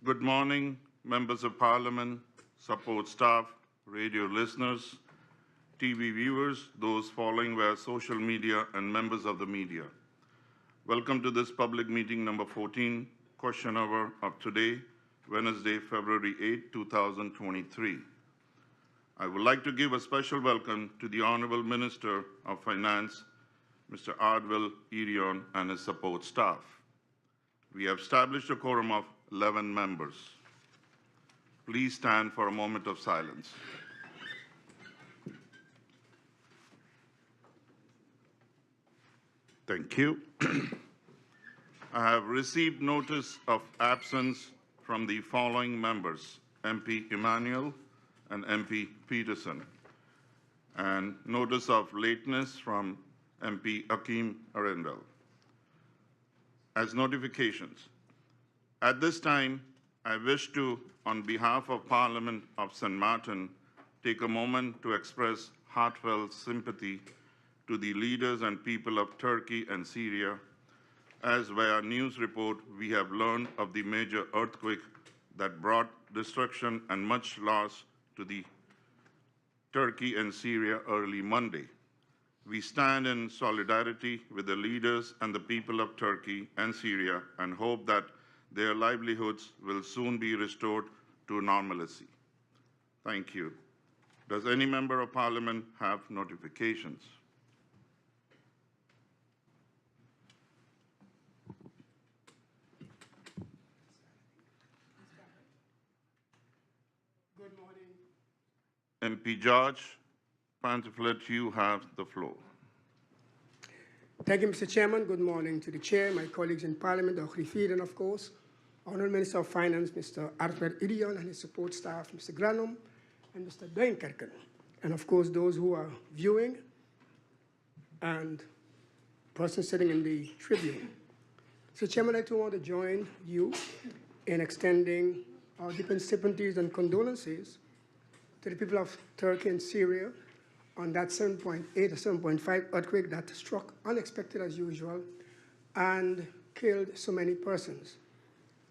Good morning, members of Parliament, support staff, radio listeners, TV viewers, those following via social media, and members of the media. Welcome to this public meeting number 14, question hour of today, Wednesday, February 8, 2023. I would like to give a special welcome to the Honorable Minister of Finance, Mr. Ardwell Irion, and his support staff. We have established a quorum of 11 members. Please stand for a moment of silence. Thank you. I have received notice of absence from the following members: MP Emmanuel and MP Peterson, and notice of lateness from MP Akeem Arendal. As notifications, at this time, I wish to, on behalf of Parliament of St. Martin, take a moment to express heartfelt sympathy to the leaders and people of Turkey and Syria, as via news report we have learned of the major earthquake that brought destruction and much loss to the Turkey and Syria early Monday. We stand in solidarity with the leaders and the people of Turkey and Syria and hope that their livelihoods will soon be restored to normalcy. Thank you. Does any member of Parliament have notifications? Good morning. MP George, Pantoflet, you have the floor. Thank you, Mr. Chairman. Good morning to the Chair, my colleagues in Parliament, the Griffith, and of course, Honourable Minister of Finance, Mr. Ardwell Irion, and his support staff, Mr. Granum and Mr. Duinkerken, and of course, those who are viewing and persons sitting in the tribune. Mr. Chairman, I too want to join you in extending our deepest sympathies and condolences to the people of Turkey and Syria on that 7.8 or 7.5 earthquake that struck unexpected as usual and killed so many persons.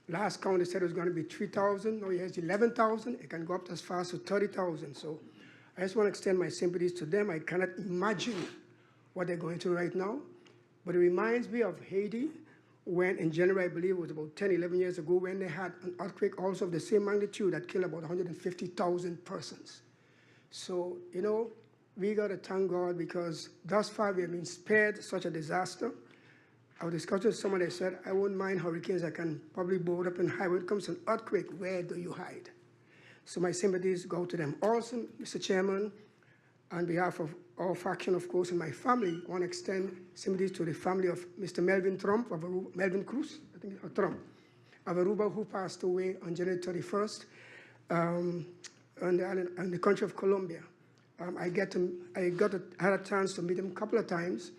Last count, they said it was going to be 3,000. Now he has 11,000. It can go up as far as 30,000. So I just want to extend my sympathies to them. I cannot imagine what they're going through right now. But it reminds me of Haiti, when in January, I believe it was about 10, 11 years ago, when they had an earthquake also of the same magnitude that killed about 150,000 persons. So, you know, we got to thank God because thus far we have been spared such a disaster. I was discussing with someone, they said, I wouldn't mind hurricanes. I can probably board up and hide. When it comes to an earthquake, where do you hide? So my sympathies go to them. Also, Mr. Chairman, on behalf of our faction, of course, and my family, I want to extend sympathies to the family of Mr. Melvin Trump, of Aruba, Melvin Cruz, I think, or Trump, of Aruba, who passed away on January 31st in the country of Colombia. I had a chance to meet him a couple of times,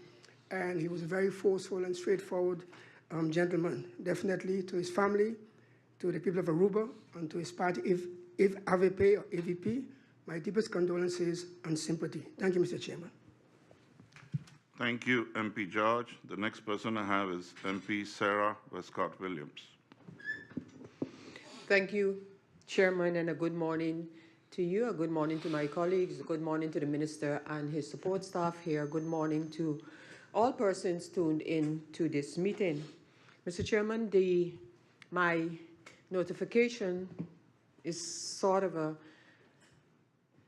and he was a very forceful and straightforward gentleman. Definitely to his family, to the people of Aruba, and to his party, if AVP or AVP, my deepest condolences and sympathy. Thank you, Mr. Chairman. Thank you, MP George. The next person I have is MP Sarah Westcott Williams. Thank you, Chairman, and a good morning to you, a good morning to my colleagues, a good morning to the Minister and his support staff here, good morning to all persons tuned in to this meeting. Mr. Chairman, my notification is sort of a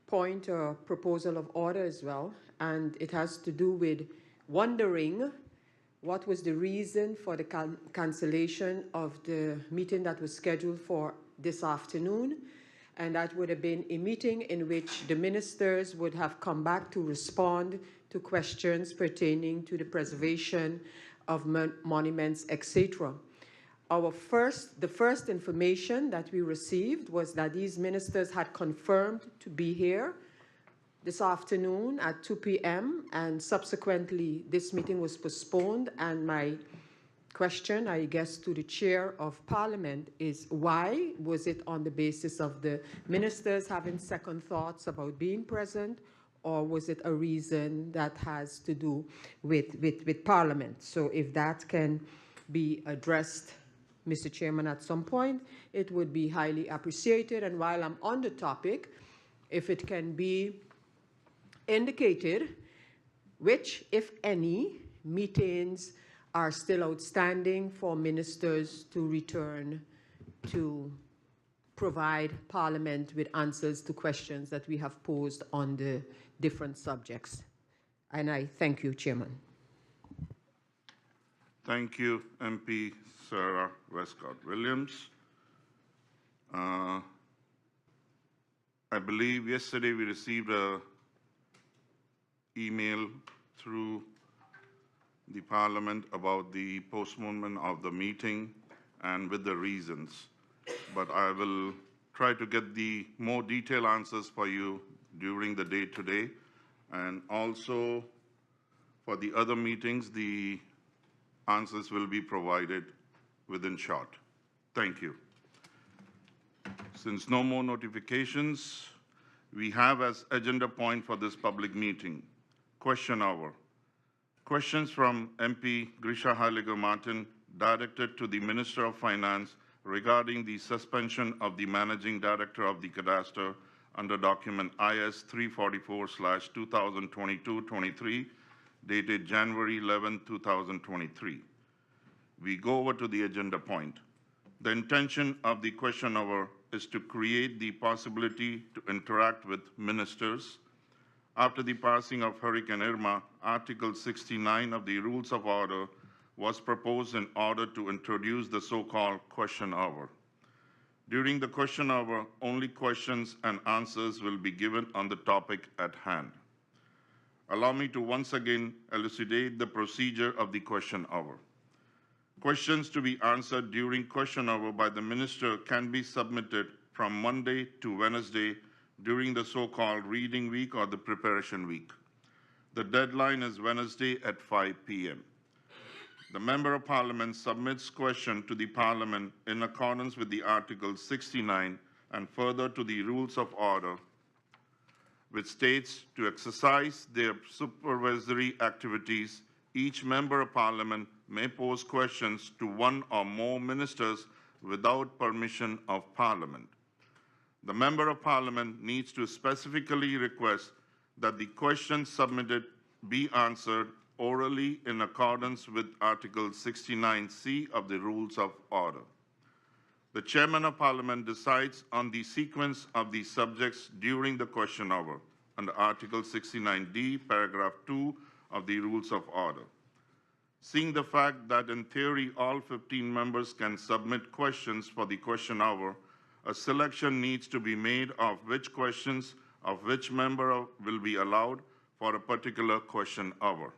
point or proposal of order as well, and it has to do with wondering what was the reason for the cancellation of the meeting that was scheduled for this afternoon. And that would have been a meeting in which the ministers would have come back to respond to questions pertaining to the preservation of monuments, etc. The first information that we received was that these ministers had confirmed to be here this afternoon at 2 p.m. and subsequently this meeting was postponed, and my question, I guess, to the Chair of Parliament is why? Was it on the basis of the ministers having second thoughts about being present, or was it a reason that has to do with Parliament? So if that can be addressed Mr. Chairman, at some point, it would be highly appreciated. And while I'm on the topic, if it can be indicated which, if any, meetings are still outstanding for ministers to return to provide Parliament with answers to questions that we have posed on the different subjects. And I thank you, Chairman. Thank you, MP Sarah Westcott-Williams. I believe yesterday we received an email through the Parliament about the postponement of the meeting and with the reasons. But I will try to get the more detailed answers for you during the day today. And also for the other meetings, the answers will be provided within short. Thank you. Since no more notifications, we have as agenda point for this public meeting, question hour. Questions from MP Heyliger-Marten directed to the Minister of Finance regarding the suspension of the Managing Director of the Kadaster under document IS 344/2022-23, dated January 11, 2023. We go over to the agenda point. The intention of the question hour is to create the possibility to interact with ministers. After the passing of Hurricane Irma, Article 69 of the Rules of Order was proposed in order to introduce the so-called question hour. During the question hour, only questions and answers will be given on the topic at hand. Allow me to once again elucidate the procedure of the question hour. Questions to be answered during question hour by the minister can be submitted from Monday to Wednesday during the so-called reading week or the preparation week. The deadline is Wednesday at 5 p.m. The Member of Parliament submits question to the Parliament in accordance with the Article 69 and further to the Rules of Order, which states to exercise their supervisory activities, each Member of Parliament may pose questions to one or more ministers without permission of Parliament. The Member of Parliament needs to specifically request that the questions submitted be answered orally in accordance with Article 69C of the Rules of Order. The Chairman of Parliament decides on the sequence of the subjects during the question hour under Article 69D, paragraph 2 of the Rules of Order. Seeing the fact that in theory all 15 members can submit questions for the question hour, a selection needs to be made of which questions of which member will be allowed for a particular question hour.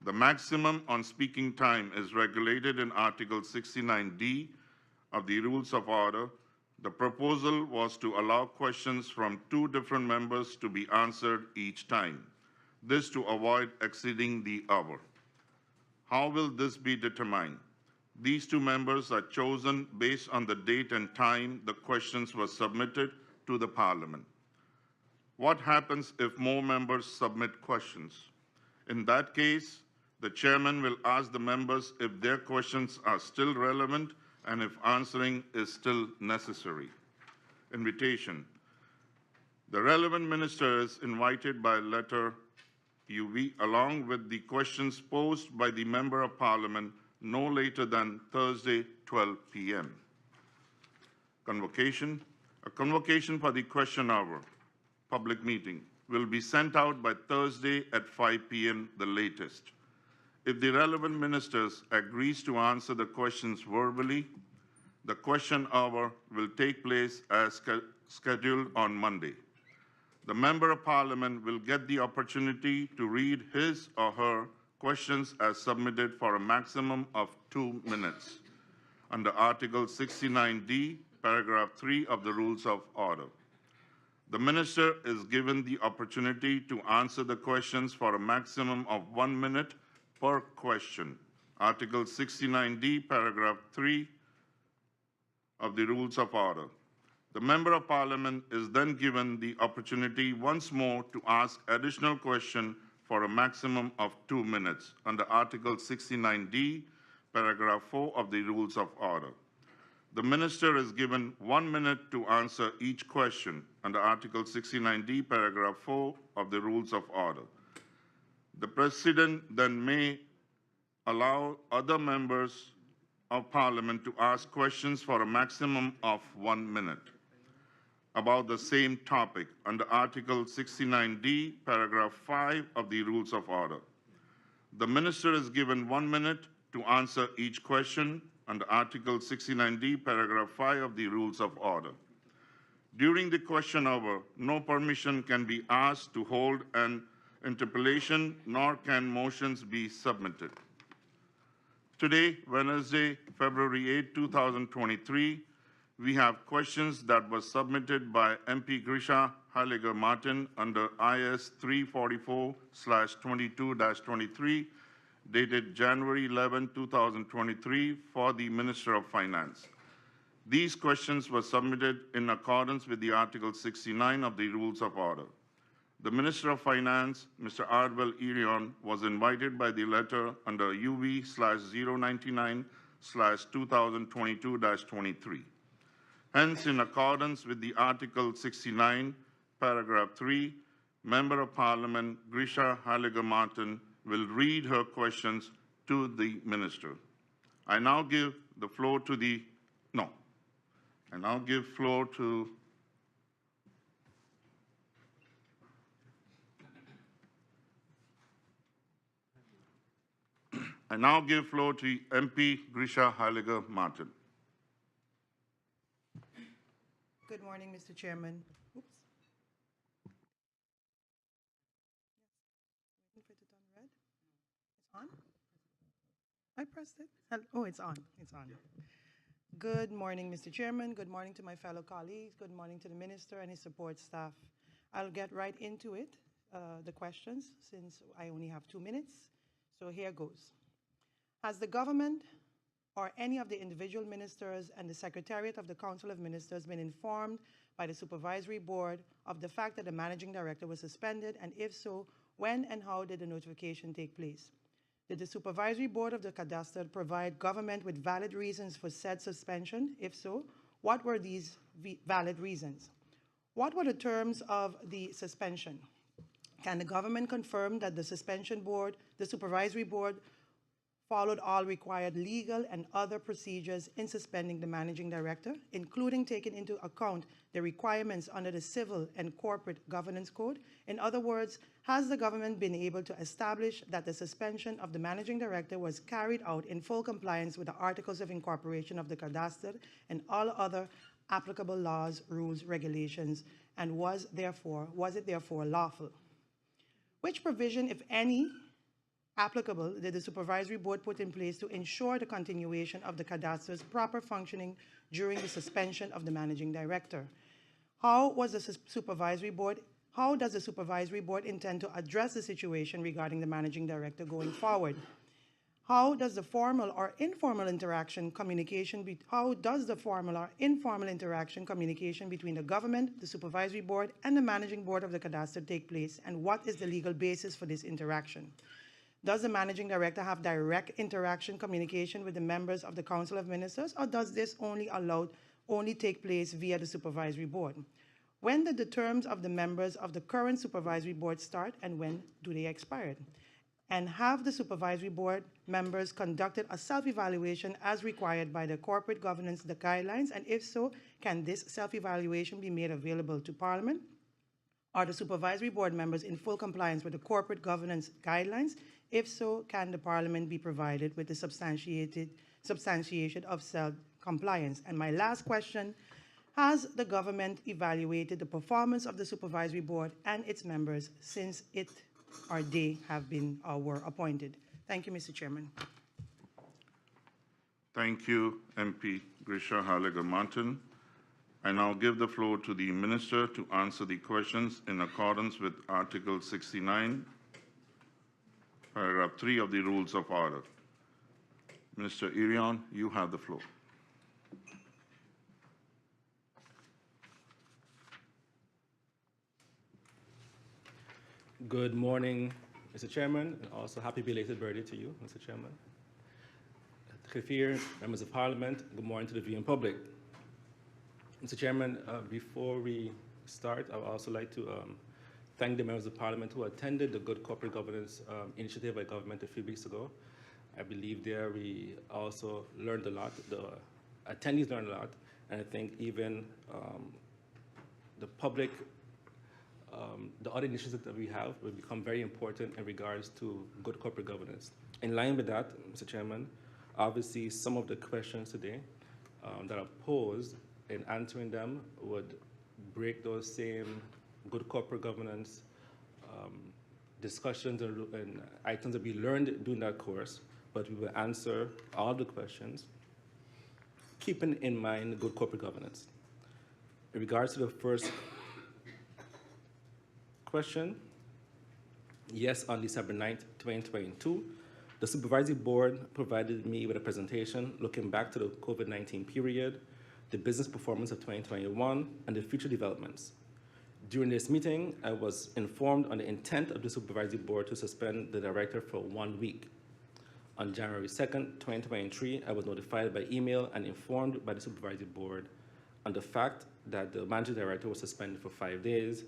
The maximum on speaking time is regulated in Article 69D of the Rules of Order. The proposal was to allow questions from 2 different members to be answered each time, this to avoid exceeding the hour. How will this be determined? These 2 members are chosen based on the date and time the questions were submitted to the Parliament. What happens if more members submit questions? In that case, the chairman will ask the members if their questions are still relevant and if answering is still necessary. Invitation. The relevant minister is invited by letter UV along with the questions posed by the Member of Parliament no later than Thursday, 12 p.m. Convocation. A convocation for the question hour, public meeting, will be sent out by Thursday at 5 p.m. the latest. If the relevant ministers agrees to answer the questions verbally, the question hour will take place as scheduled on Monday. The Member of Parliament will get the opportunity to read his or her questions as submitted for a maximum of 2 minutes under Article 69D, paragraph 3 of the Rules of Order. The minister is given the opportunity to answer the questions for a maximum of 1 minute per question. Article 69D, paragraph 3 of the Rules of Order. The Member of Parliament is then given the opportunity once more to ask additional question for a maximum of 2 minutes under Article 69D, paragraph 4 of the Rules of Order. The minister is given 1 minute to answer each question under Article 69D, paragraph 4 of the Rules of Order. The President then may allow other members of Parliament to ask questions for a maximum of 1 minute about the same topic under Article 69D, paragraph 5 of the Rules of Order. The minister is given 1 minute to answer each question under Article 69D, paragraph 5 of the Rules of Order. During the question hour, no permission can be asked to hold an interpellation, nor can motions be submitted. Today, Wednesday, February 8, 2023, we have questions that were submitted by MP Heyliger-Marten under IS 344/22-23, dated January 11, 2023, for the Minister of Finance. These questions were submitted in accordance with the Article 69 of the Rules of Order. The Minister of Finance, Mr. Ardwell Irion, was invited by the letter under UV/099/2022-23. Hence, in accordance with the Article 69, paragraph 3, Member of Parliament Grisha Heyliger-Marten will read her questions to the Minister. I now give the floor to the, no, I now give floor to MP Grisha Heyliger-Marten. Good morning, Mr. Chairman. Oops. Waiting for it to turn red. It's on? I pressed it. Oh, it's on. It's on. Good morning, Mr. Chairman. Good morning to my fellow colleagues. Good morning to the Minister and his support staff. I'll get right into it, the questions, since I only have 2 minutes. So here goes. Has the government or any of the individual ministers and the Secretariat of the Council of Ministers been informed by the Supervisory Board of the fact that the Managing Director was suspended, and if so, when and how did the notification take place? Did the Supervisory Board of the Kadaster provide government with valid reasons for said suspension? If so, what were these valid reasons? What were the terms of the suspension? Can the government confirm that the Supervisory Board followed all required legal and other procedures in suspending the Managing Director, including taking into account the requirements under the Civil and Corporate Governance Code? In other words, has the government been able to establish that the suspension of the Managing Director was carried out in full compliance with the Articles of Incorporation of the Kadaster and all other applicable laws, rules, regulations, and was it therefore lawful? Which provision, if any, applicable did the Supervisory Board put in place to ensure the continuation of the Kadaster's proper functioning during the suspension of the Managing Director? How does the Supervisory Board intend to address the situation regarding the Managing Director going forward? How does the formal or informal communication between the government, the Supervisory Board, and the Managing Board of the Kadaster take place, and what is the legal basis for this interaction? Does the Managing Director have direct communication with the members of the Council of Ministers, or does this only take place via the Supervisory Board? When did the terms of the members of the current Supervisory Board start, and when do they expire? And have the Supervisory Board members conducted a self-evaluation as required by the Corporate Governance Guidelines, and if so, can this self-evaluation be made available to Parliament? Are the Supervisory Board members in full compliance with the Corporate Governance Guidelines? If so, can the Parliament be provided with the substantiation of self-compliance? And my last question, has the government evaluated the performance of the Supervisory Board and its members since they have been or were appointed? Thank you, Mr. Chairman. Thank you, MP Grisha Heyliger-Marten. I now give the floor to the Minister to answer the questions in accordance with Article 69, paragraph 3 of the Rules of Order. Minister Irion, you have the floor. Good morning, Mr. Chairman, and also happy belated birthday to you, Mr. Chairman. Kafir, members of Parliament, good morning to the viewing public. Mr. Chairman, before we start, I would also like to thank the members of Parliament who attended the Good Corporate Governance initiative by government a few weeks ago. I believe there we also learned a lot, the attendees learned a lot, and I think even the public, the other initiatives that we have will become very important in regards to good corporate governance. In line with that, Mr. Chairman, obviously some of the questions today that are posed, in answering them would break those same good corporate governance discussions and items that we learned during that course, but we will answer all the questions, keeping in mind good corporate governance. In regards to the first question, yes, on December 9th, 2022, the Supervisory Board provided me with a presentation looking back to the COVID-19 period, the business performance of 2021, and the future developments. During this meeting, I was informed on the intent of the Supervisory Board to suspend the Director for 1 week. On January 2nd, 2023, I was notified by email and informed by the Supervisory Board on the fact that the Managing Director was suspended for 5 days,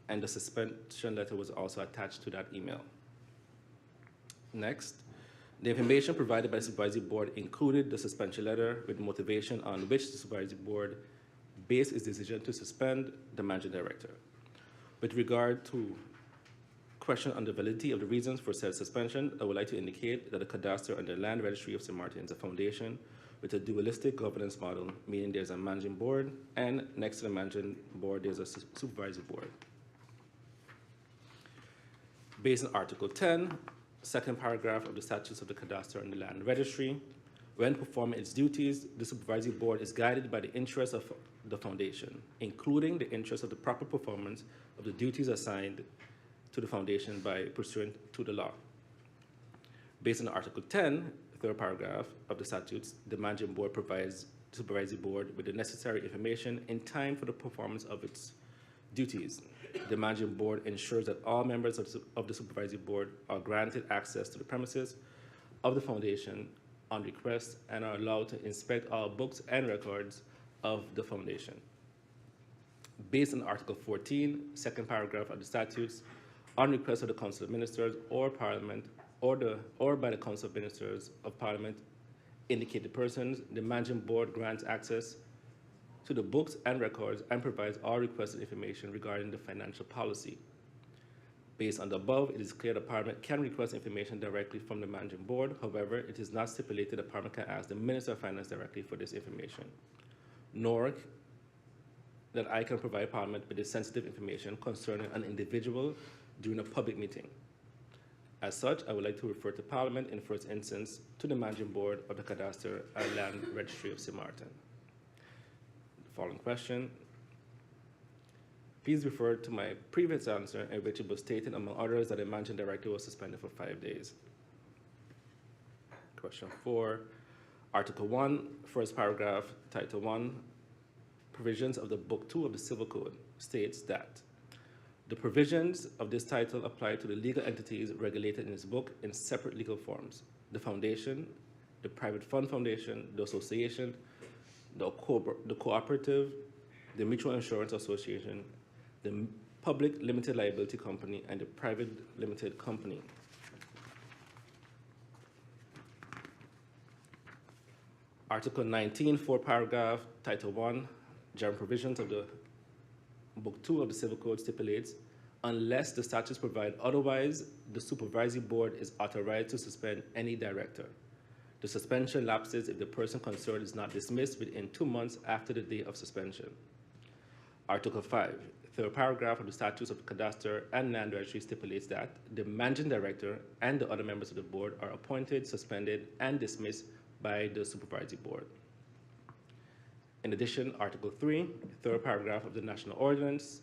and the suspension letter was also attached to that email. Next, the information provided by the Supervisory Board included the suspension letter with motivation on which the Supervisory Board based its decision to suspend the Managing Director. With regard to question on the validity of the reasons for said suspension, I would like to indicate that the Kadaster and the Land Registry of St. Martin is a foundation with a dualistic governance model, meaning there's a Managing Board, and next to the Managing Board, there's a Supervisory Board. Based on Article 10, second paragraph of the statutes of the Kadaster and the Land Registry, when performing its duties, the Supervisory Board is guided by the interests of the Foundation, including the interest of the proper performance of the duties assigned to the Foundation by pursuant to the law. Based on Article 10, third paragraph of the statutes, the Managing Board provides the Supervisory Board with the necessary information in time for the performance of its duties. The Managing Board ensures that all members of the Supervisory Board are granted access to the premises of the Foundation on request and are allowed to inspect all books and records of the Foundation. Based on Article 14, second paragraph of the statutes, on request of the Council of Ministers or Parliament or by the Council of Ministers of Parliament indicated persons, the Managing Board grants access to the books and records and provides all requested information regarding the financial policy. Based on the above, it is clear that Parliament can request information directly from the Managing Board. However, it is not stipulated that Parliament can ask the Minister of Finance directly for this information, nor that I can provide Parliament with the sensitive information concerning an individual during a public meeting. As such, I would like to refer to Parliament in first instance to the Managing Board of the Kadaster and Land Registry of St. Martin. Following question. Please refer to my previous answer in which it was stated, among others, that the Managing Director was suspended for 5 days. Question 4. Article 1, first paragraph, Title 1, provisions of the Book 2 of the Civil Code states that the provisions of this title apply to the legal entities regulated in this book in separate legal forms: the Foundation, the Private Fund Foundation, the Association, the Cooperative, the Mutual Insurance Association, the Public Limited Liability Company, and the Private Limited Company. Article 19, 4th paragraph, Title 1, general provisions of the Book 2 of the Civil Code stipulates, unless the statutes provide otherwise, the Supervisory Board is authorized to suspend any director. The suspension lapses if the person concerned is not dismissed within 2 months after the date of suspension. Article 5, third paragraph of the statutes of the Kadaster and Land Registry stipulates that the Managing Director and the other members of the board are appointed, suspended, and dismissed by the Supervisory Board. In addition, Article 3, third paragraph of the National Ordinance,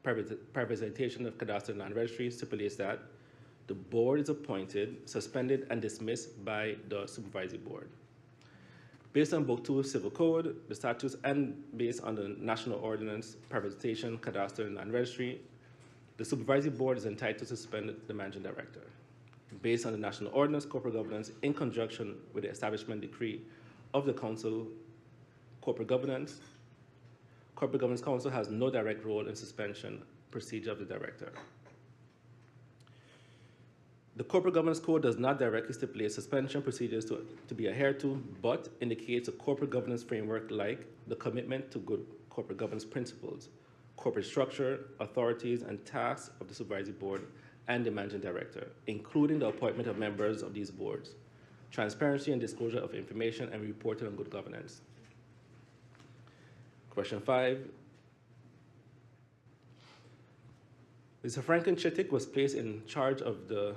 privatization of Kadaster and Land Registry stipulates that the board is appointed, suspended, and dismissed by the Supervisory Board. Based on Book 2 of Civil Code, the statutes, and based on the National Ordinance, privatization, Kadaster, and Land Registry, the Supervisory Board is entitled to suspend the Managing Director. based on the National Ordinance Corporate Governance in conjunction with the establishment decree of the Council Corporate Governance. Corporate Governance Council has no direct role in suspension procedure of the director. The Corporate Governance Code does not directly stipulate suspension procedures to be adhered to, but indicates a corporate governance framework like the commitment to good corporate governance principles, corporate structure, authorities, and tasks of the Supervisory Board and the Managing Director, including the appointment of members of these boards, transparency and disclosure of information, and reporting on good governance. Question 5. Mr. Franklin Chittick was placed in charge of the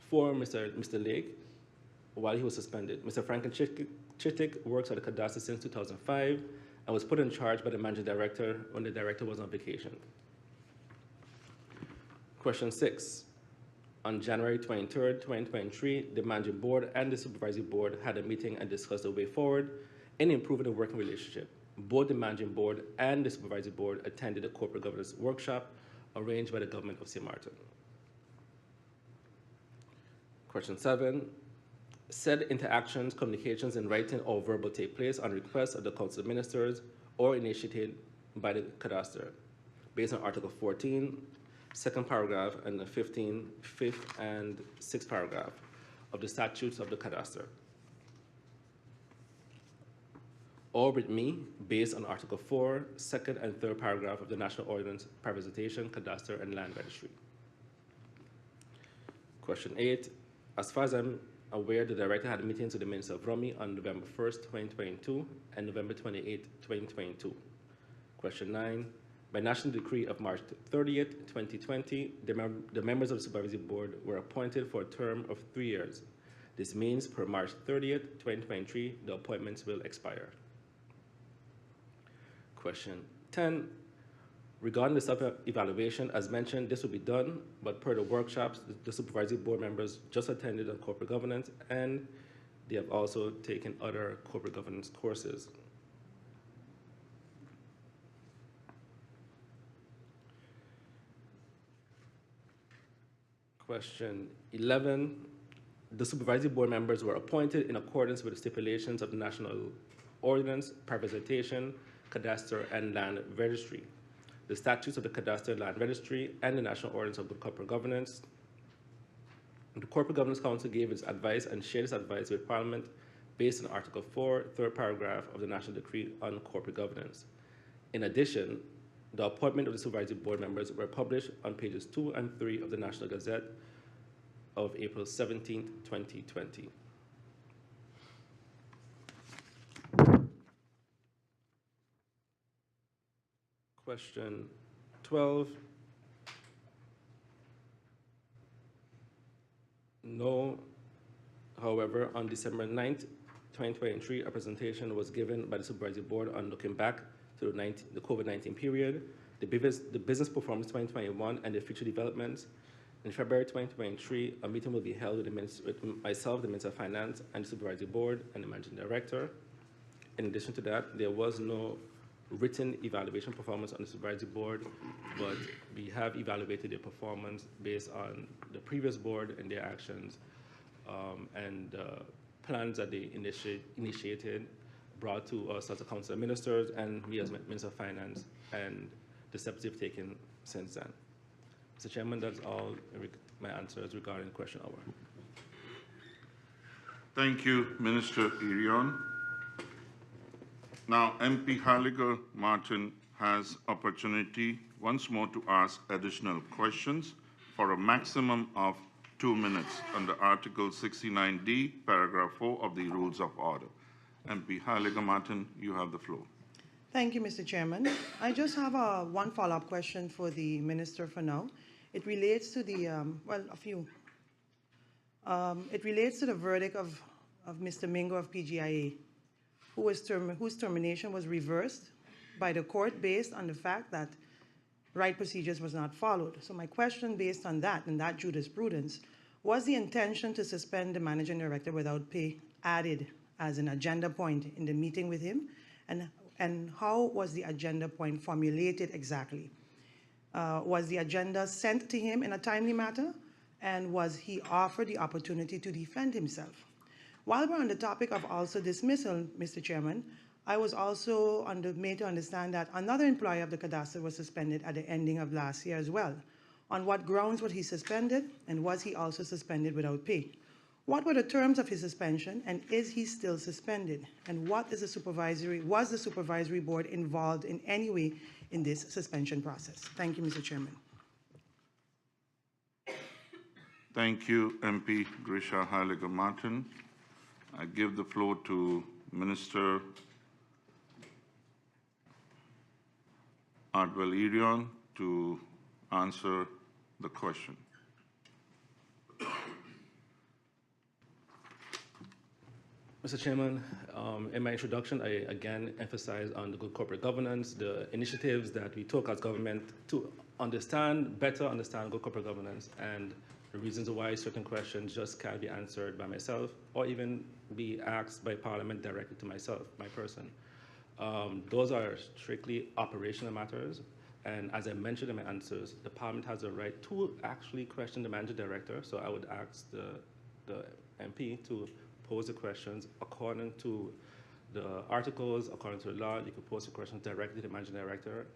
for Mr. Lake while he was suspended. Mr. Franklin Chittick works at the Kadaster since 2005 and was put in charge by the Managing Director when the Director was on vacation. Question 6. On January 23rd, 2023, the Managing Board and the Supervisory Board had a meeting and discussed the way forward in improving the working relationship. Both the Managing Board and the Supervisory Board attended a corporate governance workshop arranged by the government of St. Martin. Question 7. Said interactions, communications in writing or verbal take place on request of the Council of Ministers or initiated by the Kadaster, based on Article 14, second paragraph, and the 15, fifth, and sixth paragraph of the statutes of the Kadaster. Or with me, based on Article 4, second and third paragraph of the National Ordinance, Privatization, Kadaster, and Land Registry. Question 8. As far as I'm aware, the Director had meetings with the Minister of Rummy on November 1st, 2022, and November 28th, 2022. Question 9. By National Decree of March 30th, 2020, the members of the Supervisory Board were appointed for a term of 3 years. This means per March 30th, 2023, the appointments will expire. Question 10. Regarding the self-evaluation, as mentioned, this will be done, but per the workshops, the Supervisory Board members just attended on corporate governance, and they have also taken other corporate governance courses. Question 11. The Supervisory Board members were appointed in accordance with the stipulations of the National Ordinance, Privatization, Kadaster, and Land Registry, the statutes of the Kadaster and Land Registry, and the National Ordinance of Good Corporate Governance. The Corporate Governance Council gave its advice and shared its advice with Parliament based on Article 4, third paragraph of the National Decree on Corporate Governance. In addition, the appointment of the Supervisory Board members were published on pages 2 and 3 of the National Gazette of April 17, 2020. Question 12. No, however, on December 9th, 2023, a presentation was given by the Supervisory Board on looking back to the COVID-19 period, the business performance 2021, and the future developments. In February 2023, a meeting will be held with myself, the Minister of Finance, and the Supervisory Board, and the Managing Director. In addition to that, there was no written evaluation performance on the Supervisory Board, but we have evaluated their performance based on the previous board and their actions and plans that they initiated, brought to us as a Council of Ministers and me as Minister of Finance, and the steps they've taken since then. Mr. Chairman, that's all my answers regarding question hour. Thank you, Minister Irion. Now, MP Heyliger-Marten has opportunity once more to ask additional questions for a maximum of 2 minutes under Article 69D, Paragraph 4 of the Rules of Order. MP Heyliger-Marten, you have the floor. Thank you, Mr. Chairman. I just have one follow-up question for the Minister for now. It relates to the, it relates to the verdict of Mr. Mingo of PGIA, whose termination was reversed by the court based on the fact that right procedures was not followed. So my question based on that and that jurisprudence, was the intention to suspend the Managing Director without pay added as an agenda point in the meeting with him? And how was the agenda point formulated exactly? Was the agenda sent to him in a timely manner? And was he offered the opportunity to defend himself? While we're on the topic of also dismissal, Mr. Chairman, I was also made to understand that another employee of the Kadaster was suspended at the ending of last year as well. On what grounds was he suspended, and was he also suspended without pay? What were the terms of his suspension, and is he still suspended? And was the supervisory board involved in any way in this suspension process? Thank you, Mr. Chairman. Thank you, MP Grisha Heyliger-Marten. I give the floor to Minister Ardwell Irion to answer the question. Mr. Chairman, in my introduction, I again emphasized on the good corporate governance, the initiatives that we took as government to better understand good corporate governance, and the reasons why certain questions just can't be answered by myself or even be asked by Parliament directly to myself, my person. Those are strictly operational matters, and as I mentioned in my answers, the Parliament has a right to actually question the Manager Director, so I would ask the MP to pose the questions according to the articles, according to the law. You could pose the questions directly to the Managing Director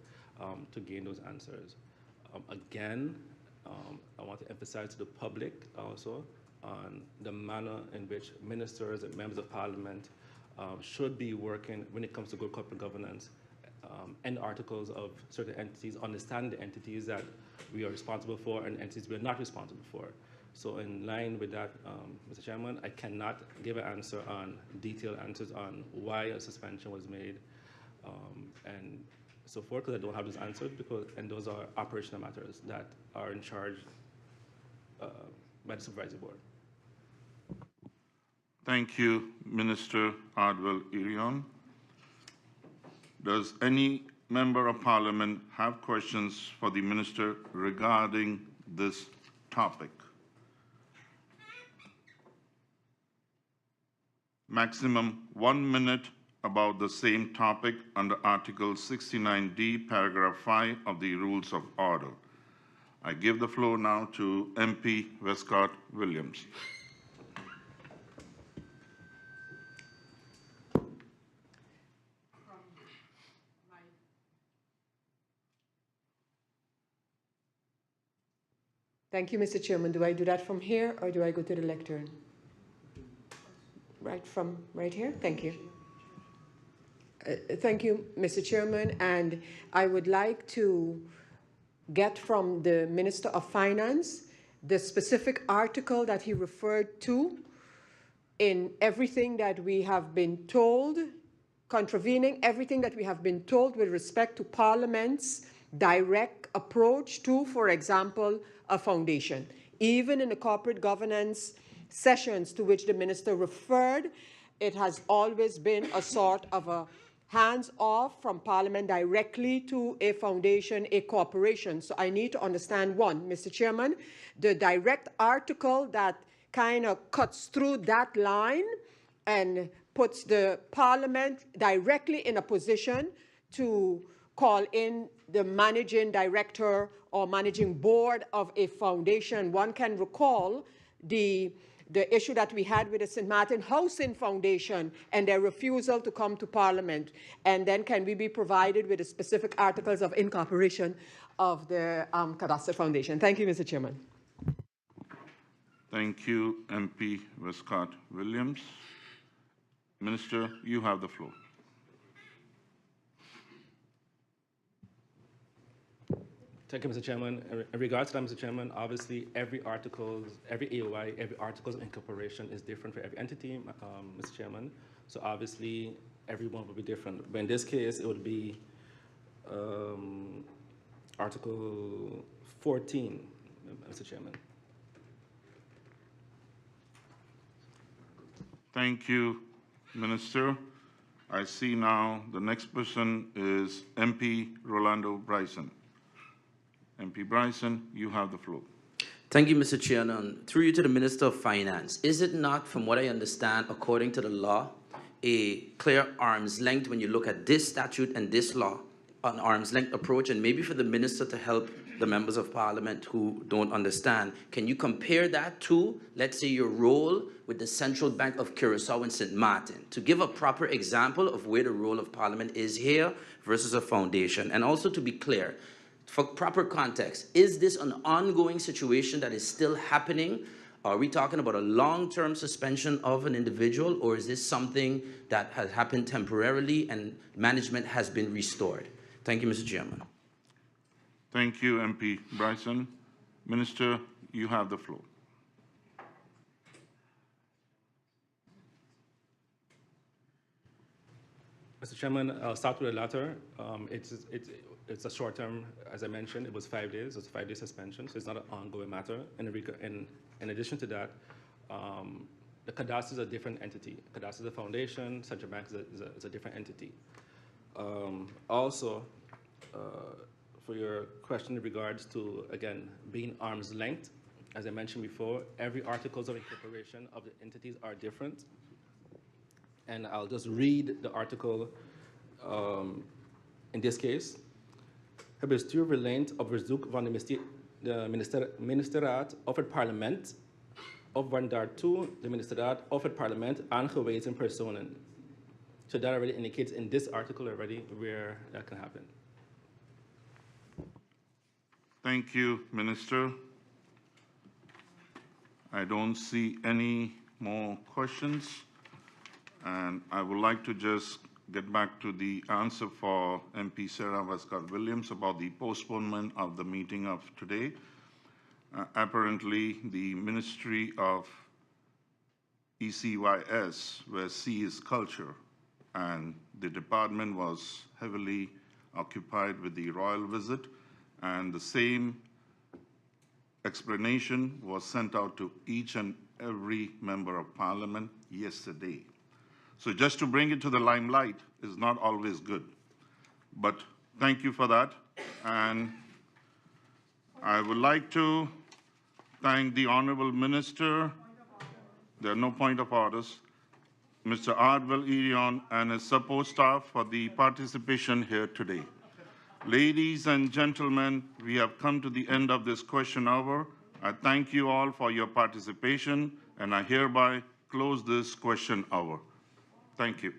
to gain those answers. Again, I want to emphasize to the public also on the manner in which ministers and members of Parliament should be working when it comes to good corporate governance and articles of certain entities, understand the entities that we are responsible for and entities we are not responsible for. So in line with that, Mr. Chairman, I cannot give an answer on detailed answers on why a suspension was made and so forth, because I don't have those answers, and those are operational matters that are in charge by the Supervisory Board. Thank you, Minister Ardwell Irion. Does any member of Parliament have questions for the Minister regarding this topic? Maximum 1 minute about the same topic under Article 69D, Paragraph 5 of the Rules of Order. I give the floor now to MP Westcott Williams. Thank you, Mr. Chairman. Do I do that from here or do I go to the lectern? Right here? Thank you. Thank you, Mr. Chairman. And I would like to get from the Minister of Finance the specific article that he referred to in everything that we have been told, contravening everything that we have been told with respect to Parliament's direct approach to, for example, a foundation. Even in the corporate governance sessions to which the minister referred, it has always been a sort of a hands-off from Parliament directly to a foundation, a corporation. So I need to understand, one, Mr. Chairman, the direct article that kind of cuts through that line and puts the Parliament directly in a position to call in the managing director or managing board of a foundation. One can recall the issue that we had with the St. Martin Housing Foundation and their refusal to come to Parliament. And then can we be provided with the specific articles of incorporation of the Kadaster Foundation? Thank you, Mr. Chairman. Thank you, MP Westcott Williams. Minister, you have the floor. Thank you, Mr. Chairman. In regards to that, Mr. Chairman, obviously every AOI, every articles of incorporation is different for every entity, Mr. Chairman. So obviously everyone will be different. But in this case, it would be Article 14, Mr. Chairman. Thank you, Minister. I see now the next person is MP Rolando Bryson. MP Bryson, you have the floor. Thank you, Mr. Chairman. Through you to the Minister of Finance, is it not, from what I understand, according to the law, a clear arm's length when you look at this statute and this law, an arm's length approach, and maybe for the Minister to help the members of parliament who don't understand, can you compare that to, let's say, your role with the Central Bank of Curacao and St. Martin, to give a proper example of where the role of parliament is here versus a foundation? And also to be clear, for proper context, is this an ongoing situation that is still happening? Are we talking about a long-term suspension of an individual, or is this something that has happened temporarily and management has been restored? Thank you, Mr. Chairman. Thank you, MP Bryson. Minister, you have the floor. Mr. Chairman, I'll start with the latter. It's a short term, as I mentioned, it was 5 days. It's a 5-day suspension, so it's not an ongoing matter. In addition to that, the Kadaster is a different entity. Kadaster is a foundation, Central Bank is a different entity. Also, for your question in regards to, again, being arm's length, as I mentioned before, every articles of incorporation of the entities are different. And I'll just read the article in this case. Het bestuur verleent op verzoek van de ministerraad of het parlement of van daartoe de ministerraad of het parlement aangewezen personen. So that already indicates in this article already where that can happen. Thank you, Minister. I don't see any more questions. And I would like to just get back to the answer for MP Sarah Vascar-Williams about the postponement of the meeting of today. Apparently, the Ministry of ECYS, where C is culture, and the department was heavily occupied with the royal visit, and the same explanation was sent out to each and every member of parliament yesterday. So just to bring it to the limelight is not always good. But thank you for that. And I would like to thank the Honorable Minister. There are no point of orders. Mr. Ardwell Irion and his support staff for the participation here today. Ladies and gentlemen, we have come to the end of this question hour. I thank you all for your participation, and I hereby close this question hour. Thank you.